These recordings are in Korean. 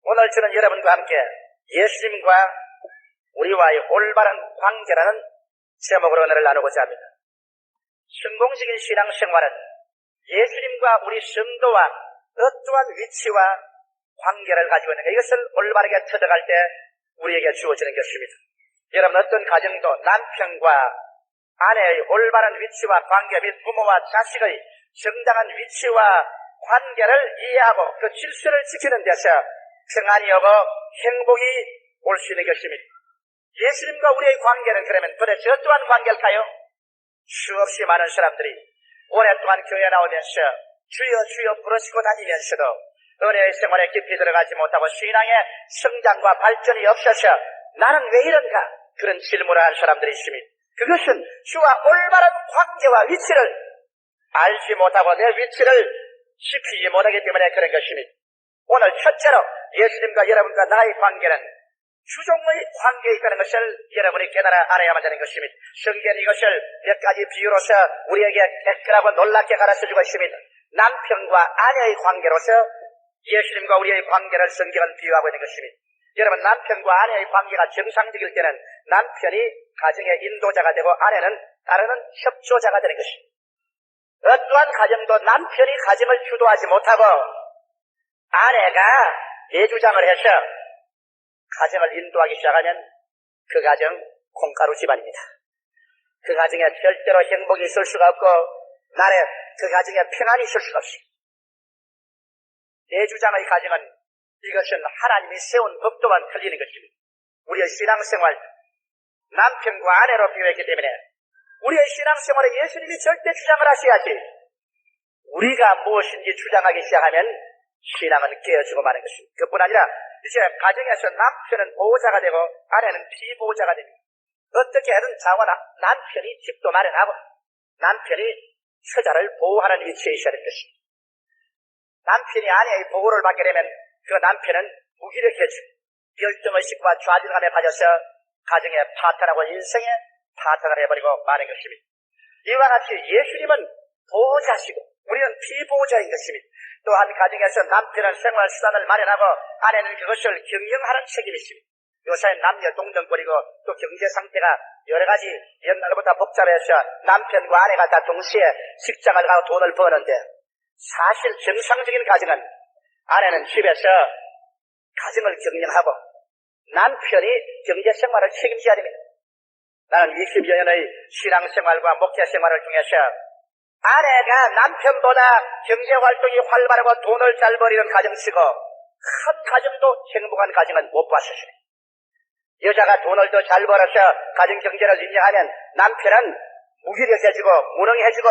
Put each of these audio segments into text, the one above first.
오늘 저는 여러분과 함께 예수님과 우리와의 올바른 관계라는 제목으로 은혜를 나누고자 합니다. 성공적인 신앙생활은 예수님과 우리 성도와 어떠한 위치와 관계를 가지고 있는가, 이것을 올바르게 터득할 때 우리에게 주어지는 것입니다. 여러분, 어떤 가정도 남편과 아내의 올바른 위치와 관계 및 부모와 자식의 정당한 위치와 관계를 이해하고 그 질서를 지키는 데서 평안이 오고 행복이 올 수 있는 것입니다. 예수님과 우리의 관계는 그러면 도대체 어떠한 관계일까요? 수없이 많은 사람들이 오랫동안 교회에 나오면서 주여 주여 부르시고 다니면서도 은혜의 생활에 깊이 들어가지 못하고 신앙의 성장과 발전이 없어서 나는 왜 이런가? 그런 질문을 한 사람들이 있습니다. 그것은 주와 올바른 관계와 위치를 알지 못하고 내 위치를 지키지 못하기 때문에 그런 것입니다. 오늘 첫째로 예수님과 여러분과 나의 관계는 주종의 관계에 있다는 것을 여러분이 깨달아 알아야만 되는 것입니다. 성경은 이것을 몇 가지 비유로서 우리에게 댓글하고 놀랍게 가르쳐주고 있습니다. 남편과 아내의 관계로서 예수님과 우리의 관계를 성경은 비유하고 있는 것입니다. 여러분, 남편과 아내의 관계가 정상적일 때는 남편이 가정의 인도자가 되고 아내는 따르는 협조자가 되는 것입니다. 어떠한 가정도 남편이 가정을 주도하지 못하고 아내가 내주장을 해서 가정을 인도하기 시작하면 그 가정 콩가루 집안입니다. 그 가정에 절대로 행복이 있을 수가 없고 나래 그 가정에 평안이 있을 수가 없습니다. 내주장의 가정은 이것은 하나님이 세운 법도와는 틀리는 것입니다. 우리의 신앙생활, 남편과 아내로 비유했기 때문에 우리의 신앙생활에 예수님이 절대 주장을 하셔야지. 우리가 무엇인지 주장하기 시작하면 신앙은 깨어지고 마는 것입니다. 그뿐 아니라 이제 가정에서 남편은 보호자가 되고 아내는 피보호자가 됩니다. 어떻게 하든 자원 남편이 집도 마련하고 남편이 처자를 보호하는 위치에 있어야 될 것입니다. 남편이 아내의 보호를 받게 되면 그 남편은 무기력해지고 열등의식과 좌절감에 빠져서 가정에 파탄하고 인생에 파탄을 해버리고 마는 것입니다. 이와 같이 예수님은 보호자시고 우리는 피보호자인 것입니다. 또한 가정에서 남편은 생활수단을 마련하고 아내는 그것을 경영하는 책임이 있습니다. 요새는 남녀 동등권이고 또 경제 상태가 여러 가지 옛날보다 복잡해서 남편과 아내가 다 동시에 직장을 가고 돈을 버는데 사실 정상적인 가정은 아내는 집에서 가정을 경영하고 남편이 경제생활을 책임져야 됩니다. 나는 20여 년의 신앙생활과 목회생활을 통해서 아내가 남편보다 경제활동이 활발하고 돈을 잘 벌이는 가정치고 한 가정도 행복한 가정은 못 봤었어요. 여자가 돈을 더 잘 벌어서 가정 경제를 인정하면 남편은 무기력해지고 무능해지고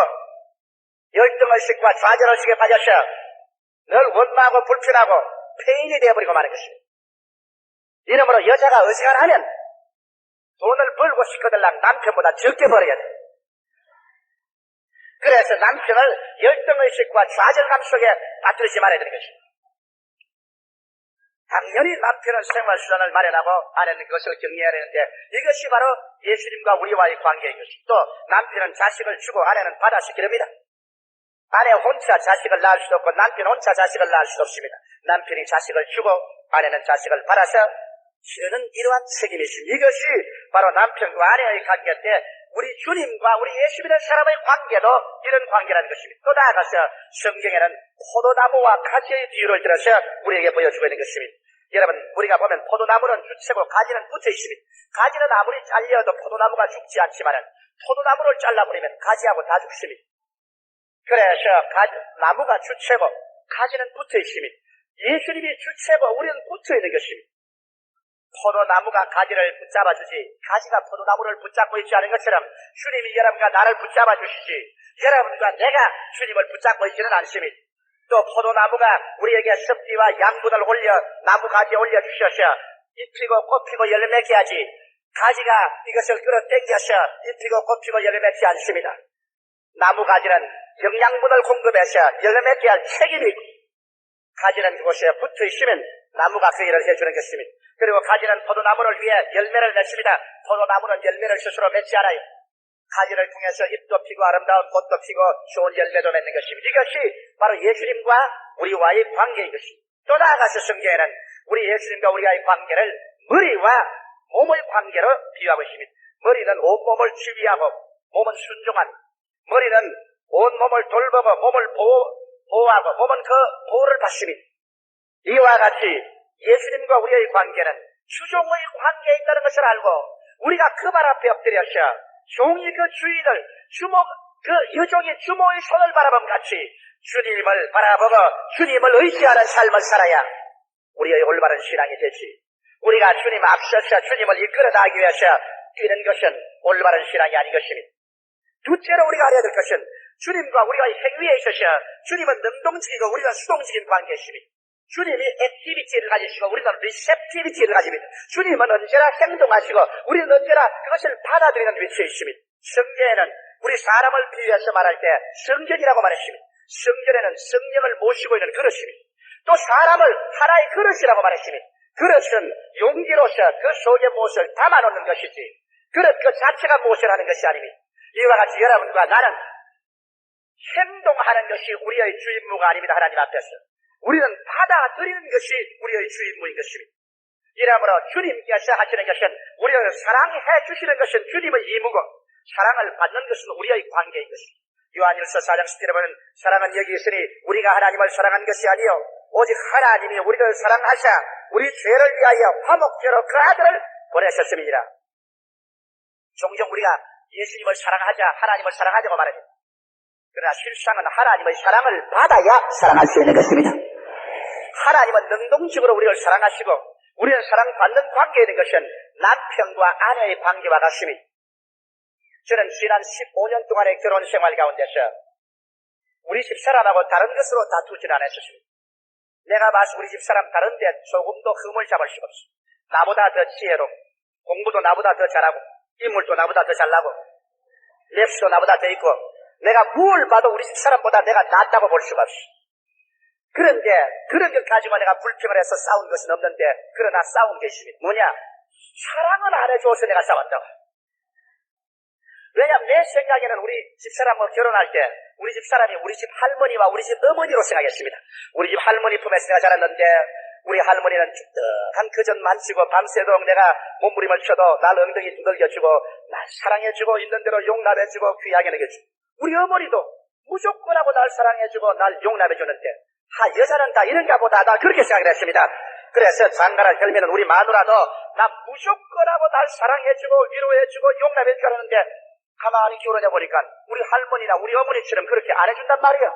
열등의식과 좌절의식에 빠져서 늘 원망하고 불편하고 폐인이 되어버리고 마는 것입니다. 이러므로 여자가 어지간하면 돈을 벌고 싶거들랑 남편보다 적게 벌어야 돼. 그래서 남편을 열등의식과 좌절감 속에 빠뜨리지 말아야 되는 것입니다. 당연히 남편은 생활수단을 마련하고 아내는 그것을 격려해야 되는데 이것이 바로 예수님과 우리와의 관계인 것입니다. 또 남편은 자식을 주고 아내는 받아시키렵니다. 아내 혼자 자식을 낳을 수도 없고 남편 혼자 자식을 낳을 수도 없습니다. 남편이 자식을 주고 아내는 자식을 받아서 치르는 이러한 책임이 있습니다. 이것이 바로 남편과 아내의 관계 때 우리 주님과 우리 예수 믿는 사람의 관계도 이런 관계라는 것입니다. 또 나아가서 성경에는 포도나무와 가지의 비유를 들어서 우리에게 보여주고 있는 것입니다. 여러분, 우리가 보면 포도나무는 주체고 가지는 붙어 있습니다. 가지는 아무리 잘려도 포도나무가 죽지 않지만은 포도나무를 잘라버리면 가지하고 다 죽습니다. 그래서 나무가 주체고 가지는 붙어 있습니다. 예수님이 주체고 우리는 붙어 있는 것입니다. 포도나무가 가지를 붙잡아주지 가지가 포도나무를 붙잡고 있지 않은 것처럼 주님이 여러분과 나를 붙잡아 주시지 여러분과 내가 주님을 붙잡고 있지는 않습니다. 또 포도나무가 우리에게 습기와 양분을 올려 나무 가지에 올려주셔서 잎이고 꽃피고 열매 맺게 하지 가지가 이것을 끌어당겨서 잎이고 꽃피고 열매 맺지 않습니다. 나무 가지는 영양분을 공급해서 열매 맺게 할 책임이 있고 가지는 그곳에 붙어 있으면 나무가 그 일을 해주는 것입니다. 그리고 가지는 포도나무를 위해 열매를 맺습니다. 포도나무는 열매를 스스로 맺지 않아요. 가지를 통해서 잎도 피고 아름다운 꽃도 피고 좋은 열매도 맺는 것입니다. 이것이 바로 예수님과 우리와의 관계인 것입니다. 또 나아가서 성경에는 우리 예수님과 우리와의 관계를 머리와 몸의 관계로 비유하고 있습니다. 머리는 온몸을 지휘하고 몸은 순종한, 머리는 온몸을 돌보고 몸을 보호하고 몸은 그 보호를 받습니다. 이와 같이 예수님과 우리의 관계는 주종의 관계에 있다는 것을 알고 우리가 그 발 앞에 엎드려서 종이 그 주인을 그 여종이 주모의 손을 바라봄 같이 주님을 바라보고 주님을 의지하는 삶을 살아야 우리의 올바른 신앙이 되지. 우리가 주님 앞서서 주님을 이끌어 나가기 위해서 뛰는 것은 올바른 신앙이 아닌 것입니다. 둘째로 우리가 알아야 될 것은 주님과 우리가 행위에 있어서 주님은 능동적이고 우리는 수동적인 관계이십니다. 주님이 액티비티를 가지시고 우리는 리셉티비티를 가집니다. 주님은 언제나 행동하시고 우리는 언제나 그것을 받아들이는 위치에 있습니다. 성경에는 우리 사람을 비유해서 말할 때 성전이라고 말했습니다. 성전에는 성령을 모시고 있는 그릇입니다. 또 사람을 하나의 그릇이라고 말했습니다. 그릇은 용기로서 그 속에 무엇을 담아놓는 것이지 그릇 그 자체가 무엇을 하는 것이 아닙니다. 이와 같이 여러분과 나는 행동하는 것이 우리의 주 임무가 아닙니다. 하나님 앞에서 우리는 받아들이는 것이 우리의 주 임무인 것입니다. 이러므로 주님께서 하시는 것은 우리를 사랑해 주시는 것은 주님의 임무고 사랑을 받는 것은 우리의 관계인 것입니다. 요한일서 4장 10절에 보면 사랑은 여기 있으니 우리가 하나님을 사랑한 것이 아니요 오직 하나님이 우리를 사랑하사 우리 죄를 위하여 화목제로 그 아들을 보내셨음이니라. 종종 우리가 예수님을 사랑하자 하나님을 사랑하자고 말합니다. 그러나 실상은 하나님의 사랑을 받아야 사랑할 수 있는 것입니다. 하나님은 능동적으로 우리를 사랑하시고 우리는 사랑받는 관계에 있는 것은 남편과 아내의 관계와 같습니다. 저는 지난 15년 동안의 결혼 생활 가운데서 우리 집사람하고 다른 것으로 다투지는 않았습니다. 내가 봐서 우리 집사람 다른데 조금도 흠을 잡을 수가 없어. 나보다 더 지혜롭고 공부도 나보다 더 잘하고 인물도 나보다 더 잘나고 랩스도 나보다 더 있고 내가 뭘 봐도 우리 집사람보다 내가 낫다고 볼 수가 없어. 그런데 그런 것 가지고 내가 불평을 해서 싸운 것은 없는데 그러나 싸운 게 있습니다. 뭐냐? 사랑을 안 해줘서 내가 싸웠다고. 왜냐하면 내 생각에는 우리 집사람과 결혼할 때 우리 집사람이 우리 집 할머니와 우리 집 어머니로 생각했습니다. 우리 집 할머니 품에서 내가 자랐는데 우리 할머니는 쭉쭉한 그전 만지고 밤새도록 내가 몸부림을 쳐도 날 엉덩이 두들겨주고 날 사랑해주고 있는 대로 용납해주고 귀하게 먹여주고 우리 어머니도 무조건 하고 날 사랑해주고 날 용납해주는데 여자는 다 이런가 보다 나 그렇게 생각을 했습니다. 그래서 장가를 결면은 우리 마누라도 나 무조건 하고 날 사랑해주고 위로해주고 용납해주고 하는데 가만히 기울어져 보니까 우리 할머니나 우리 어머니처럼 그렇게 안 해준단 말이에요.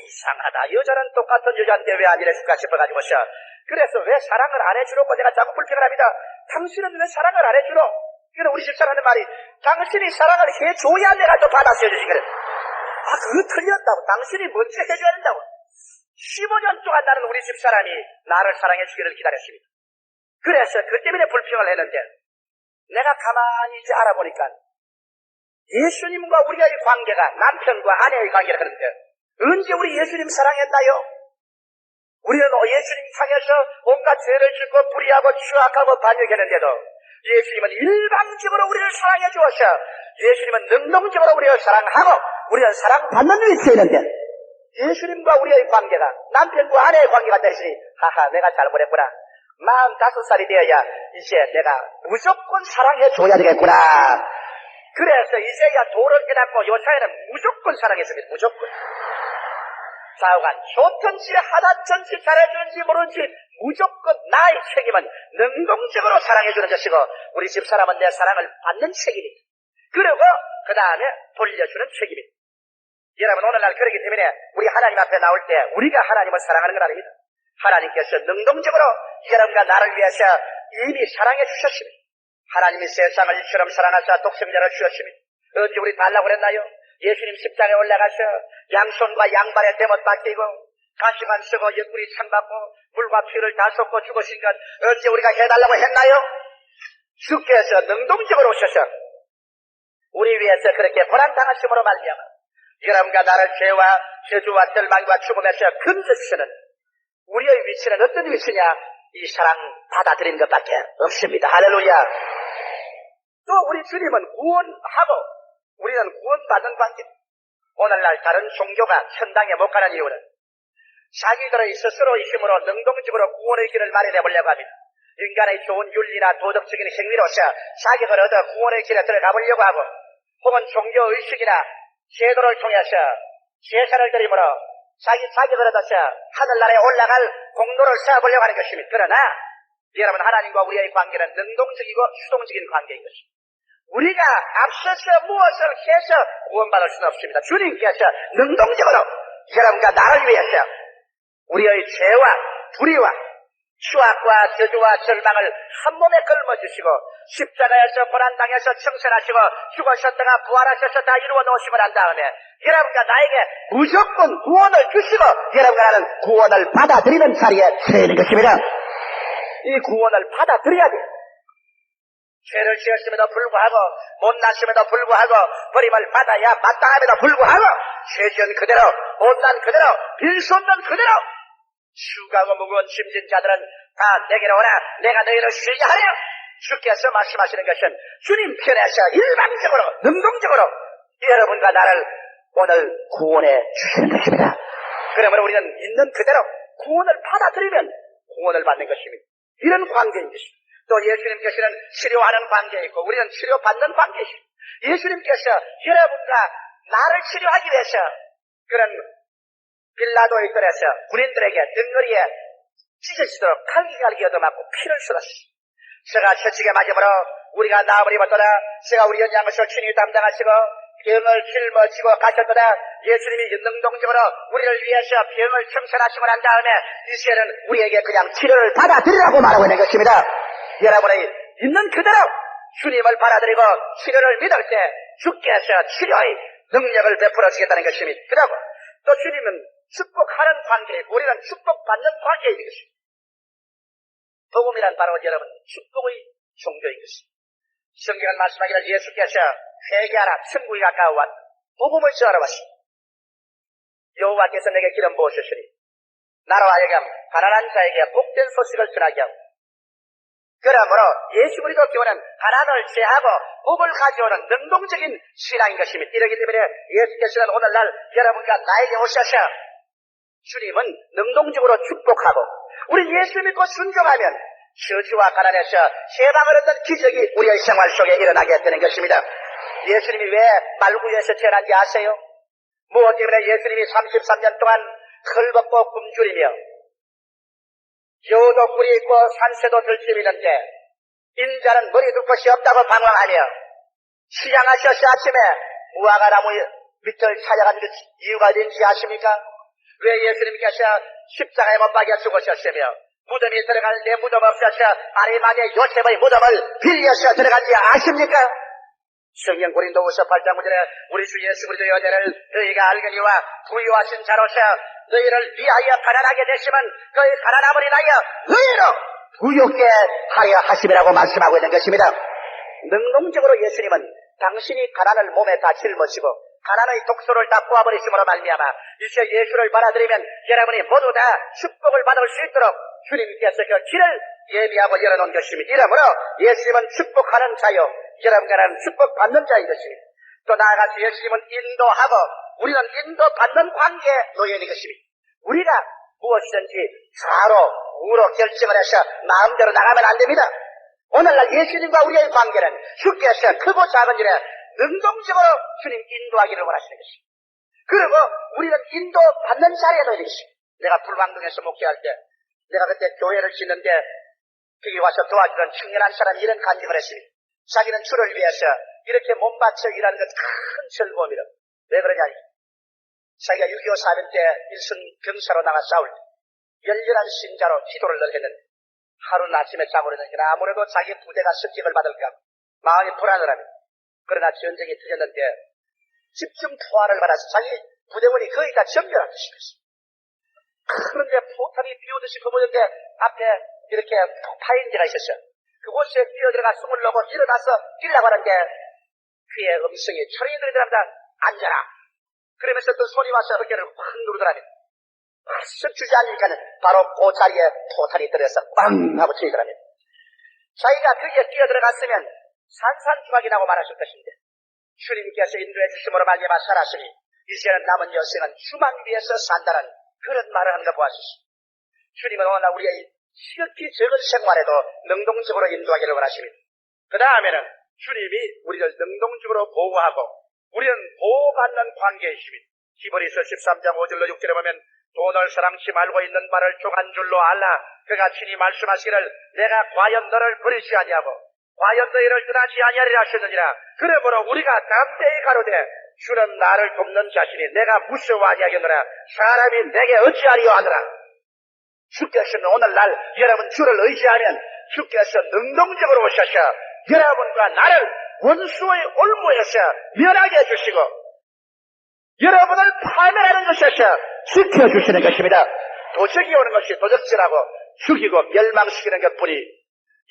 이상하다. 여자는 똑같은 여자인데 왜 안 이래줄까 싶어가지고서 그래서 왜 사랑을 안 해주려고 내가 자꾸 불평을 합니다. 당신은 왜 사랑을 안 해주노? 그래서 우리 집사람의 말이 당신이 사랑을 해줘야 내가 또 받아서 해주지 그래. 그거 틀렸다고. 당신이 먼저 해줘야 된다고. 15년 동안 나는 우리 집사람이 나를 사랑해주기를 기다렸습니다. 그래서 그 때문에 불평을 했는데 내가 가만히 이제 알아보니까 예수님과 우리의 관계가 남편과 아내의 관계라 그러는데 언제 우리 예수님 사랑했나요? 우리는 예수님 향해서 온갖 죄를 짓고 불의하고 추악하고 반역했는데도 예수님은 일방적으로 우리를 사랑해 주어서 예수님은 능동적으로 우리를 사랑하고 우리는 사랑받는 위치에 있는데 예수님과 우리의 관계가 남편과 아내의 관계가 되시니 내가 잘못했구나. 45살이 되어야 이제 내가 무조건 사랑해 줘야 되겠구나. 그래서 이제야 도를 깨닫고 요사이는 무조건 사랑했습니다. 무조건. 좌우간 좋든지 하다든지 잘해주는지 모르는지 무조건 나의 책임은 능동적으로 사랑해주는 것이고 우리 집사람은 내 사랑을 받는 책임이다. 그리고 그 다음에 돌려주는 책임이다. 여러분 오늘날 그렇기 때문에 우리 하나님 앞에 나올 때 우리가 하나님을 사랑하는 건 아닙니다. 하나님께서 능동적으로 여러분과 나를 위해서 이미 사랑해 주셨습니다. 하나님이 세상을 이처럼 사랑하사 독생자를 주셨습니다. 언제 우리 달라고 그랬나요? 예수님 십자가에 올라가서 양손과 양발에 대못 박히고 가시관 쓰고 옆구리 참받고 물과 피를 다 쏟고 죽으신 것 언제 우리가 해달라고 했나요? 주께서 능동적으로 오셔서 우리 위해서 그렇게 고난당하심으로 말미암아 여러분과 나를 죄와 저주와 절망과 죽음에서 건져주시는 우리의 위치는 어떤 위치냐? 이 사랑 받아들이는 것밖에 없습니다. 할렐루야. 또 우리 주님은 구원하고 우리는 구원받은 관계. 오늘날 다른 종교가 천당에 못 가는 이유는 자기들의 스스로의 힘으로 능동적으로 구원의 길을 마련해 보려고 합니다. 인간의 좋은 윤리나 도덕적인 행위로서 자격을 얻어 구원의 길에 들어가 보려고 하고, 혹은 종교의식이나 제도를 통해서 제사를 드림으로 자기 자격을 얻어서 하늘나라에 올라갈 공로를 쌓아보려고 하는 것입니다. 그러나 여러분, 하나님과 우리의 관계는 능동적이고 수동적인 관계인 것입니다. 우리가 앞서서 무엇을 해서 구원받을 수는 없습니다. 주님께서 능동적으로 여러분과 나를 위해서 우리의 죄와 불의와 추악과 저주와 절망을 한 몸에 걸머주시고 십자가에서 고난당해서 청산하시고 죽으셨다가 부활하셔서 다 이루어 놓으시고 난 다음에 여러분과 나에게 무조건 구원을 주시고 여러분과 나는 구원을 받아들이는 자리에 서 있는 것입니다. 이 구원을 받아들여야 돼요. 죄를 지었음에도 불구하고 못났음에도 불구하고 버림을 받아야 마땅함에도 불구하고 죄 지은 그대로 못난 그대로 빌손는 그대로 수고하고 무거운 짐진 자들은 다 내게로 오라 내가 너희를 쉬게 하려. 주께서 말씀하시는 것은 주님 편에서 일방적으로 능동적으로 여러분과 나를 오늘 구원해 주시는 것입니다. 그러므로 우리는 있는 그대로 구원을 받아들이면 구원을 받는 것입니다. 이런 관계인 것입니다. 또 예수님께서는 치료하는 관계에 있고 우리는 치료받는 관계에 있습니다. 예수님께서 여러분과 나를 치료하기 위해서 그런 빌라도의 뜰에서 군인들에게 등거리에 찢어지도록 갈기갈기 얻어맞고 피를 쏟았습니다. 제가 채찍에 맞음으로 우리가 나음을 입었더라. 제가 우리 연양을 친히 담당하시고 병을 짊어지고 가셨더라. 예수님이 능동적으로 우리를 위해서 병을 청산하시고 난 다음에 이제는 우리에게 그냥 치료를 받아들이라고 말하고 있는 것입니다. 여러분의 있는 그대로 주님을 받아들이고 치료를 믿을 때 주께서 치료의 능력을 베풀어 주겠다는 것입니다. 그리고 또 주님은 축복하는 관계이고 우리는 축복받는 관계인 것입니다. 복음이란 바로 여러분 축복의 종교인 것입니다. 성경은 말씀하기를 예수께서 회개하라 천국이 가까워 왔다. 복음을 전하러 왔습니다. 여호와께서 내게 기름 부으셨으니 나로 하여금 가난한 자에게 복된 소식을 전하게 하고 그러므로 예수 그리스도 교회는 가난을 제하고 복을 가져오는 능동적인 신앙인 것입니다. 이러기 때문에 예수께서는 오늘날 여러분과 나에게 오셔서 주님은 능동적으로 축복하고 우리 예수 믿고 순종하면 저주와 가난에서 해방을 얻는 기적이 우리의 생활 속에 일어나게 되는 것입니다. 예수님이 왜 말구유에서 태어난지 아세요? 무엇 때문에 예수님이 33년 동안 헐벗고 굶주리며 여우도 꿀이 있고 산새도 들짐이 있는데 인자는 머리 둘 곳이 없다고 방황하며 시장하셔서 아침에 무화과 나무 밑을 찾아간 그 이유가 된지 아십니까? 왜 예수님께서 십자가에 못 박여 죽으셨으며 무덤이 들어갈 내 무덤 없어서 아리마대 요셉의 무덤을 빌려서 들어간지 아십니까? 성경 고린도후서 8장 9절에 우리 주 예수 그리스도의 은혜를 너희가 알거니와 부유하신 자로서 너희를 위하여 가난하게 되시면 그의 가난함을 인하여 너희로 부유하게 하려 하심이라고 말씀하고 있는 것입니다. 능동적으로 예수님은 당신이 가난을 몸에 다 짊어지고 가난의 독소를 다 부어버리심으로 말미암아 이제 예수를 받아들이면 여러분이 모두 다 축복을 받을 수 있도록 주님께서 그 길을 예비하고 열어놓은 것입니다. 이러므로 예수님은 축복하는 자요 여러분과 나는 축복받는 자인 것입니다. 또 나아가서 예수님은 인도하고 우리는 인도받는 관계에 놓여 있는 것입니다. 우리가 무엇이든지 좌로 우로 결정을 해서 마음대로 나가면 안 됩니다. 오늘날 예수님과 우리의 관계는 주께서 크고 작은 일에 능동적으로 주님 인도하기를 원하시는 것입니다. 그리고 우리는 인도받는 자리에 놓여 있는 것입니다. 내가 불광동에서 목회할 때 내가 그때 교회를 짓는데 거기 와서 도와주던 청년한 사람이 이런 간증을 했습니다. 자기는 주를 위해서 이렇게 몸바쳐 일하는 건 큰 즐거움이라. 왜 그러냐? 자기가 6.25 사변 때 일선 병사로 나가 싸울 때 열렬한 신자로 기도를 늘 했는데 하루는 아침에 자고 그러니까 아무래도 자기 부대가 습격을 받을까 마음이 불안을 합니다. 그러나 전쟁이 터졌는데 집중 투하를 받아서 자기 부대원이 거의 다 전멸한 것이었습니다. 그런데 포탄이 비오듯이 퍼부는데 앞에 이렇게 파인대가 있었어요. 그곳에 뛰어들어가 숨을 넣고 일어나서 뛰려고 하는데 그의 음성이 초령이들이 들어갑니다. 앉아라. 그러면서 또 소리 와서 어깨를 확 누르더랍니다. 확 주저앉으니까는 바로 그 자리에 포탄이 들어서 빵 하고 치더랍니다. 자기가 거기에 뛰어들어갔으면 산산조각이 나고 말하실 것인데 주님께서 인도해 주심으로 말미암아 살았으니 이제는 남은 여생은 주만 위해서 산다는 그런 말을 하는 거 보았습니다. 주님은 오늘 우리의 지극히 적은 생활에도 능동적으로 인도하기를 원하십니다. 그 다음에는 주님이 우리를 능동적으로 보호하고 우리는 보호받는 관계이십니다. 히브리서 13장 5절로 6절에 보면 돈을 사랑치 말고 있는 바를 종한 줄로 알라. 그가 친히 말씀하시기를 내가 과연 너를 버리지 아니하고 과연 너희를 떠나지 아니하리라 하셨느니라. 그러므로 우리가 담대히 가로되 주는 나를 돕는 자신이 내가 무서워 아니하겠노라. 사람이 내게 어찌하리요 하느라. 주께서는 오늘날 여러분 주를 의지하면 주께서 능동적으로 오셔서 여러분과 나를 원수의 올무에서 면하게 해주시고 여러분을 파멸하는 것에서 지켜주시는 것입니다. 도적이 오는 것이 도적질하고 죽이고 멸망시키는 것뿐이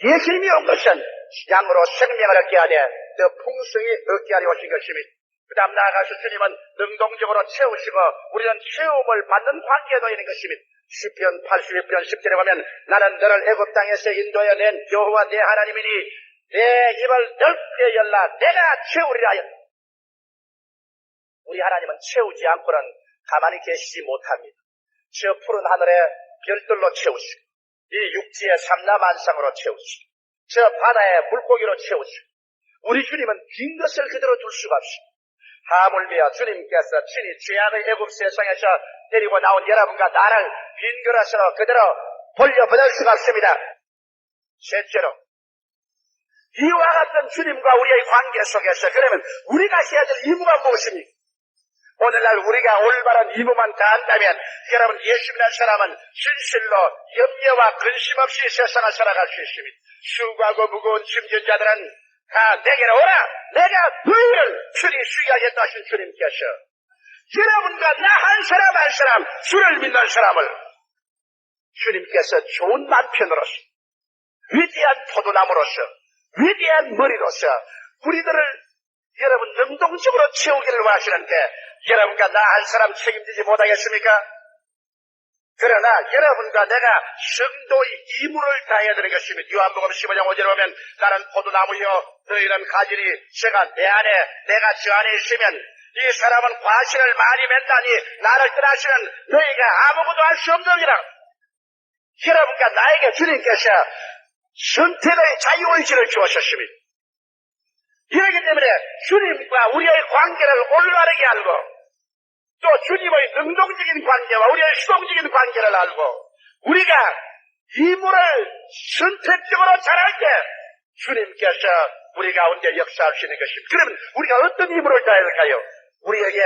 예수님이 온 것은 양으로 생명을 얻게 하되 더 풍성히 얻게 하려 오신 것입니다. 그 다음 나아가서 주님은 능동적으로 채우시고 우리는 채움을 받는 관계에 놓이는 것입니다. 시편 81편 10절에 보면 나는 너를 애굽 땅에서 인도해 낸 여호와 내 하나님이니 내 입을 넓게 열라 내가 채우리라. 우리 하나님은 채우지 않고는 가만히 계시지 못합니다. 저 푸른 하늘에 별들로 채우시고 이 육지의 삼라만상으로 채우시고 저 바다의 물고기로 채우시고 우리 주님은 빈 것을 그대로 둘 수가 없습니다. 하물며 주님께서 친히 죄악의 애굽 세상에서 데리고 나온 여러분과 나를 빈 그릇으로 그대로 돌려보낼 수가 없습니다. 셋째로 이와 같은 주님과 우리의 관계 속에서 그러면 우리가 해야 될 의무가 무엇입니까? 오늘날 우리가 올바른 의무만 다한다면 여러분 예수 믿는 사람은 진실로 염려와 근심 없이 세상을 살아갈 수 있습니다. 수고하고 무거운 짐진 자들은 다 내게로 오라. 내가 너희를 편히 쉬게 하겠다 하신 주님께서 여러분과 나 한 사람 한 사람 주를 믿는 사람을 주님께서 좋은 남편으로서 위대한 포도나무로서 위대한 머리로서 우리들을 여러분 능동적으로 채우기를 원하시는데 여러분과 나 한 사람 책임지지 못하겠습니까? 그러나 여러분과 내가 성도의義務를 다해야 되는 것입니다. 요한복음 15장 5절에 보면 나는 포도나무요 너희는 가지니 제가 내 안에 내가 저 안에 있으면 이 사람은 과실을 많이 맺다니 나를 떠나시는 너희가 아무것도 할 수 없느니라. 여러분과 나에게 주님께서 선택의 자유의지를 주셨습니다. 이렇기 때문에 주님과 우리의 관계를 올바르게 알고 또 주님의 능동적인 관계와 우리의 수동적인 관계를 알고 우리가義務를 선택적으로 잘할 때 주님께서 우리 가운데 역사할 수 있는 것입니다. 그러면 우리가 어떤義務를 다해야 될까요? 우리에게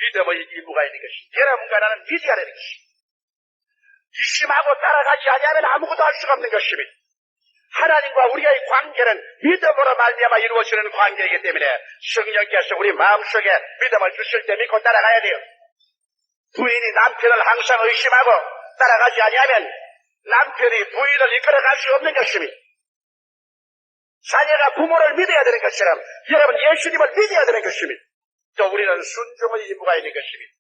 믿음의義務가 있는 것입니다. 여러분과 나는 믿어야 되는 것입니다. 이심하고 따라가지 아니하면 아무것도 할 수가 없는 것입니다. 하나님과 우리의 관계는 믿음으로 말미암아 이루어지는 관계이기 때문에 성령께서 우리 마음속에 믿음을 주실 때 믿고 따라가야 돼요. 부인이 남편을 항상 의심하고 따라가지 아니하면 남편이 부인을 이끌어갈 수 없는 것입니다. 자녀가 부모를 믿어야 되는 것처럼 여러분 예수님을 믿어야 되는 것입니다. 또 우리는 순종의 의무가 있는 것입니다.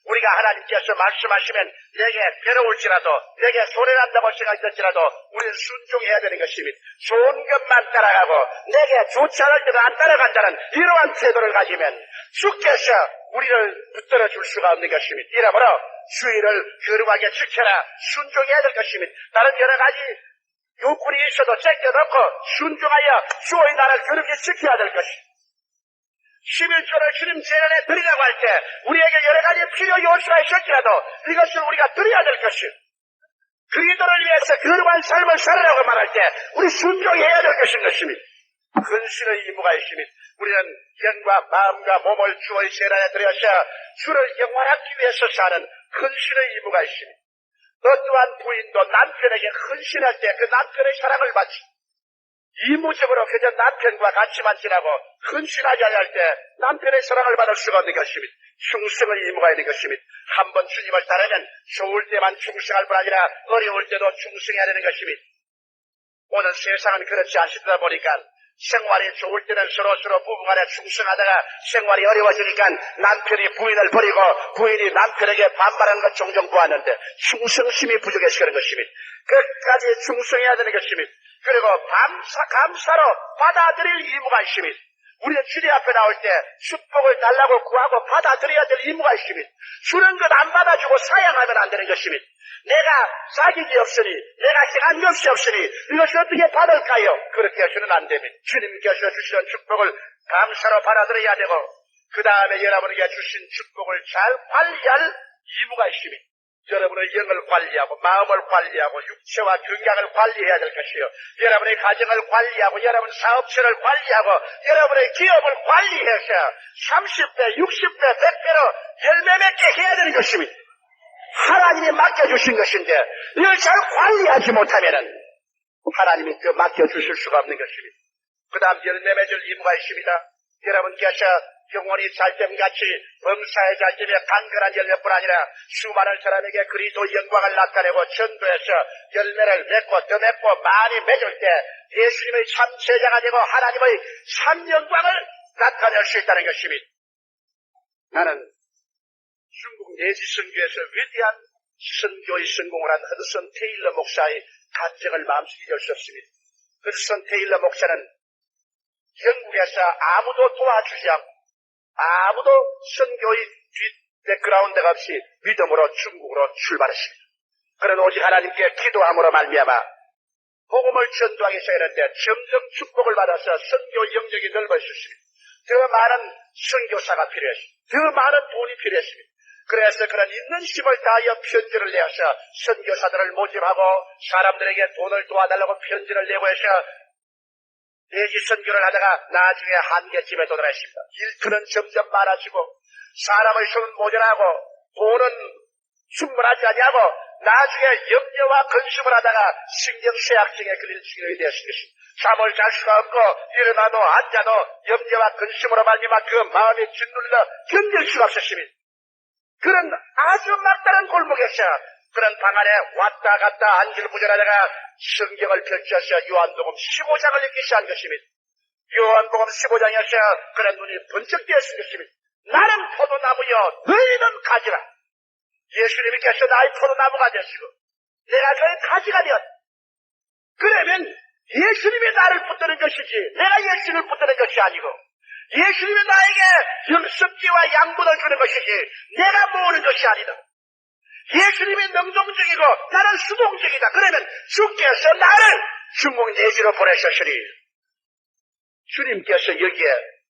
우리가 하나님께서 말씀하시면 내게 괴로울지라도 내게 손해난다고 생각할지라도 우리는 순종해야 되는 것입니다. 좋은 것만 따라가고 내게 좋지 않을 때도 안 따라간다는 이러한 태도를 가지면 주께서 우리를 붙들어 줄 수가 없는 것입니다. 이러므로 주의를 거룩하게 지켜라 순종해야 될 것입니다. 다른 여러 가지 요건이 있어도 제껴놓고 순종하여 주의 나라를 거룩히 지켜야 될 것입니다. 11조를 주님 재단에 드리라고 할 때 우리에게 여러 가지 필요 요소가 있을지라도 이것을 우리가 드려야 될 것이요. 그리스도를 위해서 거룩한 삶을 살으라고 말할 때 우리 순종해야 될 것입니다. 근신의 의무가 있습니다. 우리는 영과 마음과 몸을 주의 재단에 드려서 주를 영원하기 위해서 사는 근신의 의무가 있습니다. 어떠한 부인도 남편에게 헌신할 때 그 남편의 사랑을 받지 이무적으로 그저 남편과 같이만 지나고 헌신하지 않을 때 남편의 사랑을 받을 수가 없는 것입니다. 충성의 의무가 있는 것입니다. 한번 주님을 따르면 좋을 때만 충성할 뿐 아니라 어려울 때도 충성해야 되는 것입니다. 오늘 세상은 그렇지 않다 보니까 생활이 좋을 때는 서로 부부간에 충성하다가 생활이 어려워지니까 남편이 부인을 버리고 부인이 남편에게 반발하는 것 종종 보았는데 충성심이 부족해서 그런 것입니다. 끝까지 충성해야 되는 것입니다. 그리고 감사로 받아들일 의무가 있습니다. 우리는 주님 앞에 나올 때 축복을 달라고 구하고 받아들여야 될 의무가 있습니다. 주는 것 안 받아주고 사양하면 안 되는 것입니다. 내가 자격이 없으니, 내가 행한 것이 없으니 이것을 어떻게 받을까요? 그렇게 해서는 안 됩니다. 주님께서 주시는 축복을 감사로 받아들여야 되고, 그 다음에 여러분에게 주신 축복을 잘 관리할 의무가 있습니다. 여러분의 영을 관리하고 마음을 관리하고 육체와 건강을 관리해야 될 것이요, 여러분의 가정을 관리하고 여러분 사업체를 관리하고 여러분의 기업을 관리해서 30배, 60배, 100배로 열매 맺게 해야 되는 것입니다. 하나님이 맡겨주신 것인데 이걸 잘 관리하지 못하면 하나님이 그 맡겨주실 수가 없는 것입니다. 그 다음 열매 맺을 의무가 있습니다. 여러분께서 영혼이 잘됨같이 범사에 잘됨에 강건한 열매뿐 아니라 수많은 사람에게 그리스도 영광을 나타내고 전도해서 열매를 맺고 더 맺고 많이 맺을 때 예수님의 참 제자가 되고 하나님의 참 영광을 나타낼 수 있다는 것입니다. 나는 중국 내지 선교에서 위대한 선교의 성공을 한 허드슨 테일러 목사의 간증을 마음속에 잊을 수 없습니다. 허드슨 테일러 목사는 영국에서 아무도 도와주지 않고 아무도 선교의 백그라운드가 없이 믿음으로 중국으로 출발했습니다. 그러나 오직 하나님께 기도함으로 말미암아 복음을 전도하기 시작했는데 점점 축복을 받아서 선교 영역이 넓어졌습니다. 더 많은 선교사가 필요했습니다. 더 많은 돈이 필요했습니다. 그래서 그런 있는 힘을 다하여 편지를 내어서 선교사들을 모집하고 사람들에게 돈을 도와달라고 편지를 내고 해서 내지 선교를 하다가 나중에 한계집에 도달했습니다. 일터는 점점 많아지고 사람의 수는 모자라고 돈은 충분하지 아니하고 나중에 염려와 근심을 하다가 신경쇠약증에 걸릴 지경이 되었습니다. 잠을 잘 수가 없고 일어나도 앉아도 염려와 근심으로 말미암아 그 마음이 짓눌러 견딜 수가 없었습니다. 그런 아주 막다른 골목에서 그런 방 안에 왔다 갔다 안절부절하다가 성경을 펼쳐서 요한복음 15장을 읽기 시작한 것입니다. 요한복음 15장에서 그런 눈이 번쩍 뜨였을 것입니다. 나는 포도나무여 너희는 가지라. 예수님께서 나의 포도나무가 되시고 내가 그의 가지가 되었다. 그러면 예수님이 나를 붙드는 것이지 내가 예수님을 붙드는 것이 아니고 예수님이 나에게 영습기와 양분을 주는 것이지 내가 모으는 것이 아니다. 예수님이 능동적이고 나는 수동적이다. 그러면 주께서 나를 중국 내지로 보내셨으니 주님께서 여기에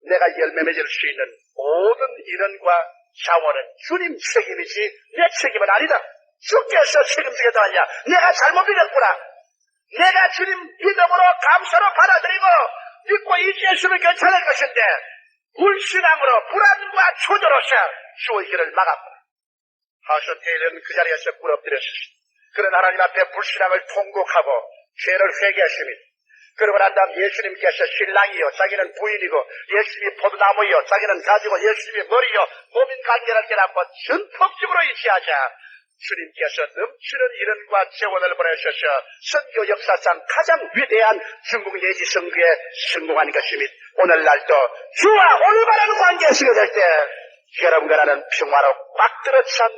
내가 열매 맺을 수 있는 모든 일원과 자원은 주님 책임이지 내 책임은 아니다. 주께서 책임지게 하냐. 내가 잘못 믿었구나. 내가 주님 믿음으로 감사로 받아들이고 믿고 이 예수를 괜찮을 것인데 불신앙으로 불안과 초조로서 주의 길을 막았구나. 하우스 테일러는 그 자리에서 꿇어뜨렸습니다. 그런 하나님 앞에 불신앙을 통곡하고 죄를 회개했습니다. 그러고 난 다음 예수님께서 신랑이요 자기는 부인이고 예수님이 포도나무요 자기는 가지고 예수님이 머리요 몸인 관계를 깨닫고 전폭적으로 이치하자 주님께서 넘치는 일원과 재원을 보내셔서 선교 역사상 가장 위대한 중국 내지 선교에 성공한 것입니다. 오늘날도 주와 올바른 관계에 서게 될 때 여러분과 나는 평화로 꽉 들어찬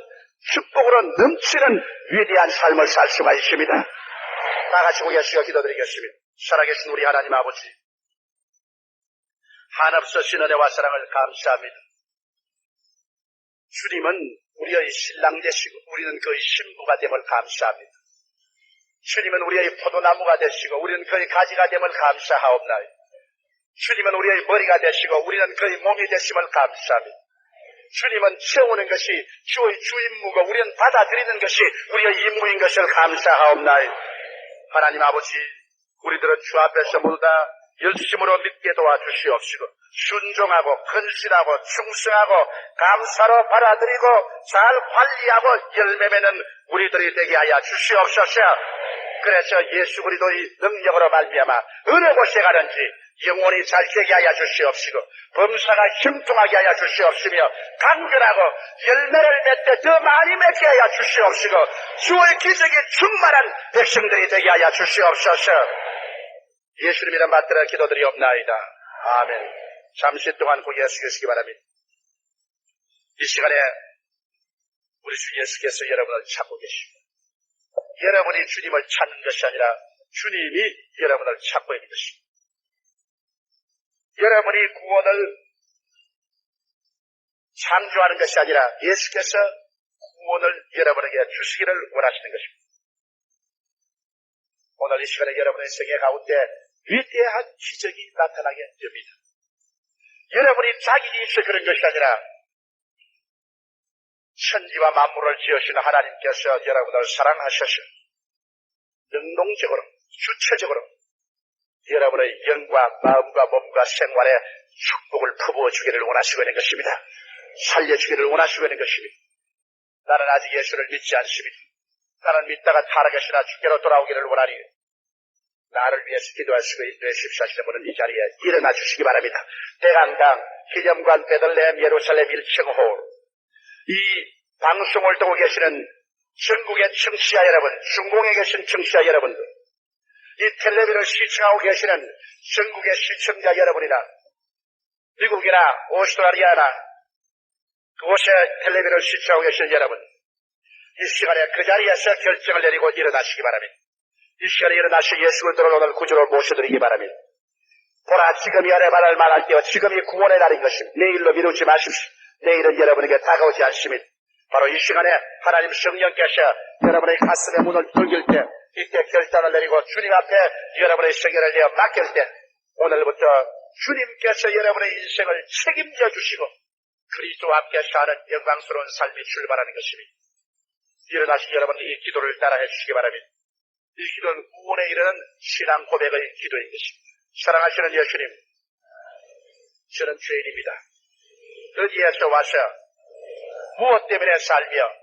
축복으로 넘치는 위대한 삶을 살 수가 있습니다. 다 같이 고개숙여 기도드리겠습니다. 살아계신 우리 하나님 아버지, 한없으신 은혜와 사랑을 감사합니다. 주님은 우리의 신랑 되시고 우리는 그의 신부가 됨을 감사합니다. 주님은 우리의 포도나무가 되시고 우리는 그의 가지가 됨을 감사하옵나이다. 주님은 우리의 머리가 되시고 우리는 그의 몸이 되심을 감사합니다. 주님은 채우는 것이 주의 주임무고 우리는 받아들이는 것이 우리의 임무인 것을 감사하옵나이다. 하나님 아버지, 우리들은 주 앞에서 모두 다 열심으로 믿게 도와주시옵시고 순종하고 헌신하고 충성하고 감사로 받아들이고 잘 관리하고 열매 맺는 우리들이 되게 하여 주시옵소서. 그래서 예수 그리스도의 능력으로 말미암아 어느 곳에 가든지 영혼이 잘 되게 하여 주시옵시고 범사가 형통하게 하여 주시옵시며 강건하고 열매를 맺되 더 많이 맺게 하여 주시옵시고 주의 기적이 충만한 백성들이 되게 하여 주시옵소서. 예수님 이름 받들어 기도드리옵나이다. 아멘. 잠시 동안 고개 숙이시기 바랍니다. 이 시간에 우리 주 예수께서 여러분을 찾고 계십니다. 여러분이 주님을 찾는 것이 아니라 주님이 여러분을 찾고 있는 것입니다. 여러분이 구원을 창조하는 것이 아니라 예수께서 구원을 여러분에게 주시기를 원하시는 것입니다. 오늘 이 시간에 여러분의 생애 가운데 위대한 기적이 나타나게 됩니다. 여러분이 자격이 있어 그런 것이 아니라 천지와 만물을 지으신 하나님께서 여러분을 사랑하셔서 능동적으로 주체적으로 여러분의 영과 마음과 몸과 생활에 축복을 퍼부어 주기를 원하시고 있는 것입니다. 살려주기를 원하시고 있는 것입니다. 나는 아직 예수를 믿지 않습니다. 나는 믿다가 타락하시나 주께로 돌아오기를 원하니 나를 위해서 기도하시고 인도하십시오 하시는 분은 이 자리에 일어나 주시기 바랍니다. 대강당, 기념관, 베들레헴, 예루살렘 1층홀, 이 방송을 듣고 계시는 전국의 청취자 여러분, 중공에 계신 청취자 여러분들, 이 텔레비를 시청하고 계시는 전국의 시청자 여러분이나 미국이나 오스트라리아나 그곳에 텔레비를 시청하고 계시는 여러분, 이 시간에 그 자리에서 결정을 내리고 일어나시기 바랍니다. 이 시간에 일어나시 예수 그리스도를 오늘 구주로 모셔드리기 바랍니다. 보라, 지금이 은혜 받을 만할 때와 지금이 구원의 날인 것입니다. 내일로 미루지 마십시오. 내일은 여러분에게 다가오지 않습니다. 바로 이 시간에 하나님 성령께서 여러분의 가슴의 문을 두길 때, 이때 결단을 내리고 주님 앞에 여러분의 세계를 내어 맡길 때, 오늘부터 주님께서 여러분의 인생을 책임져 주시고 그리스도와 함께 사는 영광스러운 삶이 출발하는 것입니다. 일어나신 여러분 이 기도를 따라해 주시기 바랍니다. 이 기도는 구원에 이르는 신앙 고백의 기도인 것입니다. 사랑하시는 예수님, 저는 죄인입니다. 어디에서 와서 무엇 때문에 살며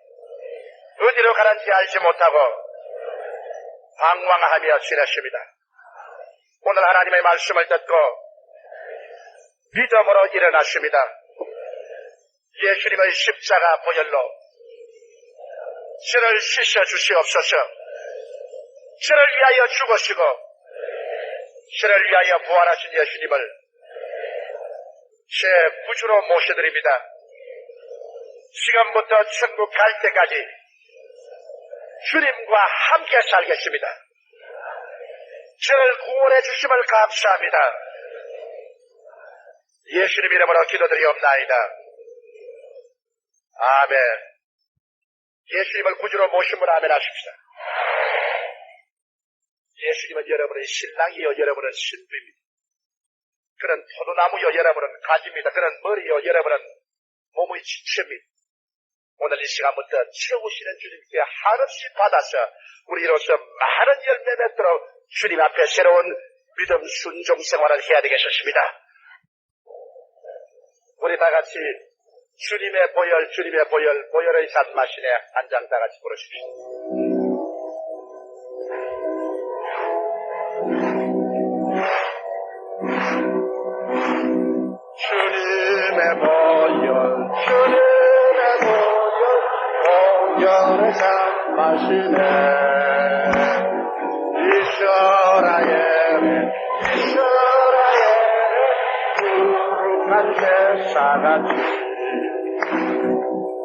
어디로 가는지 알지 못하고 방황하며 지냈습니다. 오늘 하나님의 말씀을 듣고 믿음으로 일어났습니다. 예수님의 십자가 보혈로 저를 씻어주시옵소서. 저를 위하여 죽으시고 저를 위하여 부활하신 예수님을 제 구주로 모셔드립니다. 지금부터 천국 갈 때까지 주님과 함께 살겠습니다. 저를 구원해 주심을 감사합니다. 예수님 이름으로 기도드리옵나이다. 아멘. 예수님을 구주로 모신 분 아멘 하십시다. 예수님은 여러분의 신랑이요 여러분은 신부입니다. 그는 포도나무요 여러분은 가지입니다. 그는 머리요 여러분은 몸의 지체입니다. 오늘 이 시간부터 채우시는 주님께 한없이 받아서 우리로서 많은 열매 맺도록 주님 앞에 새로운 믿음 순종 생활을 해야 되겠습니다. 우리 다 같이 주님의 보혈, 주님의 보혈, 보혈의 잔마신에 한 장 다 같이 부르십시오. 주님의 보혈, 주님의 보혈, 보혈의 잔마신에 이스라엘의 거룩한 제사같이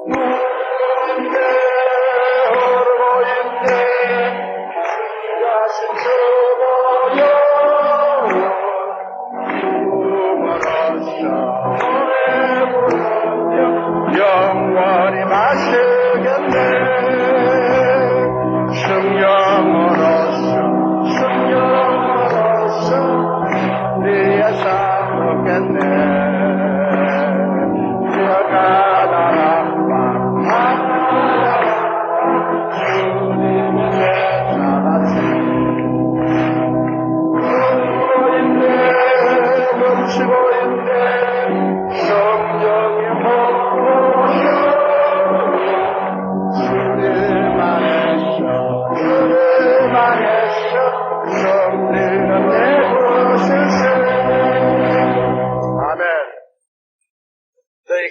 무게 오르고인데 주가신 주보여 부모로서 오래 부르며 영원히 마시겠네. 성령으로서 네에 삼겠네.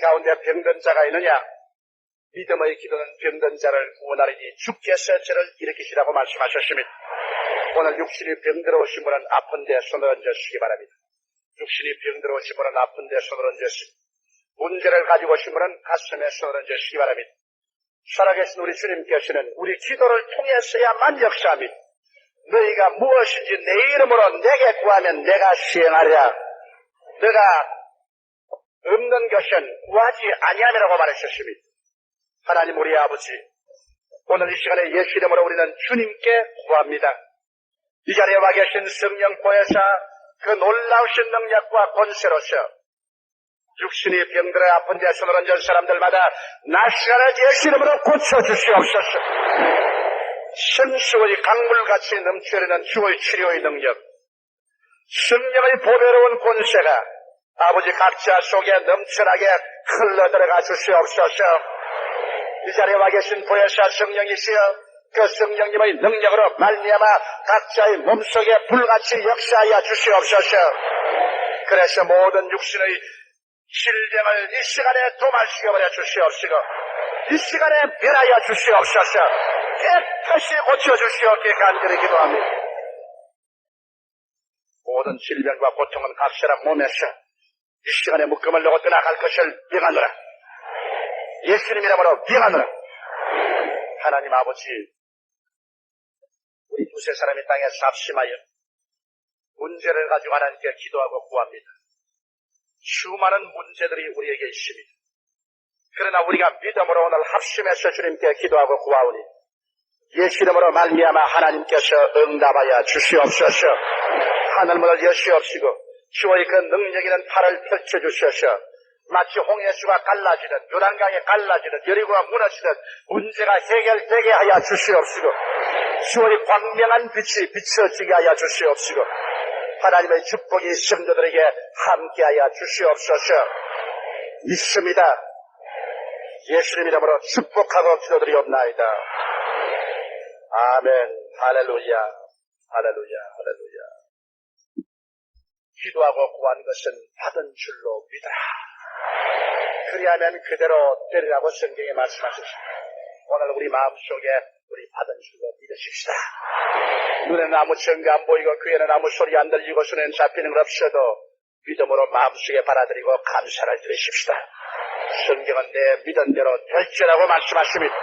가운데 병든 자가 있느냐? 믿음의 기도는 병든 자를 구원하리니 주께서 저를 일으키시라고 말씀하셨습니다. 오늘 육신이 병들어 오신 분은 아픈 데 손을 얹으시기 바랍니다. 육신이 병들어 오신 분은 아픈 데 손을 얹으시고 문제를 가지고 오신 분은 가슴에 손을 얹으시기 바랍니다. 살아계신 우리 주님께서는 우리 기도를 통해서야만 역사합니다. 너희가 무엇인지 내 이름으로 내게 구하면 내가 시행하리라. 내가 없는 것은 구하지 아니함이라고 말하셨습니다. 하나님 우리 아버지, 오늘 이 시간에 예수 이름으로 우리는 주님께 구합니다. 이 자리에 와 계신 성령 보혜사 그 놀라우신 능력과 권세로서 육신이 병들어 아픈 데 손을 얹은 사람들마다 날씨가라 예수 이름으로 고쳐주시옵소서. 생수의 강물같이 넘쳐흐르는 주의 치료의 능력, 성령의 보배로운 권세가 아버지 각자 속에 넘쳐나게 흘러들어가 주시옵소서. 이 자리에 와 계신 보혜사 성령이시여, 그 성령님의 능력으로 말미암아 각자의 몸속에 불같이 역사하여 주시옵소서. 그래서 모든 육신의 질병을 이 시간에 도말시켜버려 주시옵시고 이 시간에 멸하여 주시옵소서. 깨끗이 고쳐주시옵기에 간절히 기도합니다. 모든 질병과 고통은 각 사람 몸에서 이 시간에 묶음을 놓고 떠나갈 것을 명하노라. 예수님 이름으로 명하노라. 하나님 아버지, 우리 두세 사람이 땅에 삽심하여 문제를 가지고 하나님께 기도하고 구합니다. 수많은 문제들이 우리에게 있습니다. 그러나 우리가 믿음으로 오늘 합심해서 주님께 기도하고 구하오니 예수 이름으로 말미암아 하나님께서 응답하여 주시옵소서. 하늘문을 여시옵시고 주의 그 능력 있는 팔을 펼쳐주셔서 마치 홍해수가 갈라지듯 요단강이 갈라지듯 여리고가 무너지듯 문제가 해결되게 하여 주시옵시고 주의 광명한 빛이 비춰지게 하여 주시옵시고 하나님의 축복이 성도들에게 함께하여 주시옵소서. 믿습니다. 예수님 이름으로 축복하고 기도드리옵나이다. 아멘. 할렐루야. 할렐루야. 할렐루야. 기도하고 구한 것은 받은 줄로 믿어라. 그리하면 그대로 되리라고 성경에 말씀하셨습니다. 오늘 우리 마음속에 우리 받은 줄로 믿으십시다. 눈에는 아무 증거 안 보이고 귀에는 아무 소리 안 들리고 손에는 잡히는 것 없어도 믿음으로 마음속에 받아들이고 감사를 드리십시다. 성경은 내 믿은 대로 될지라고 말씀하십니다.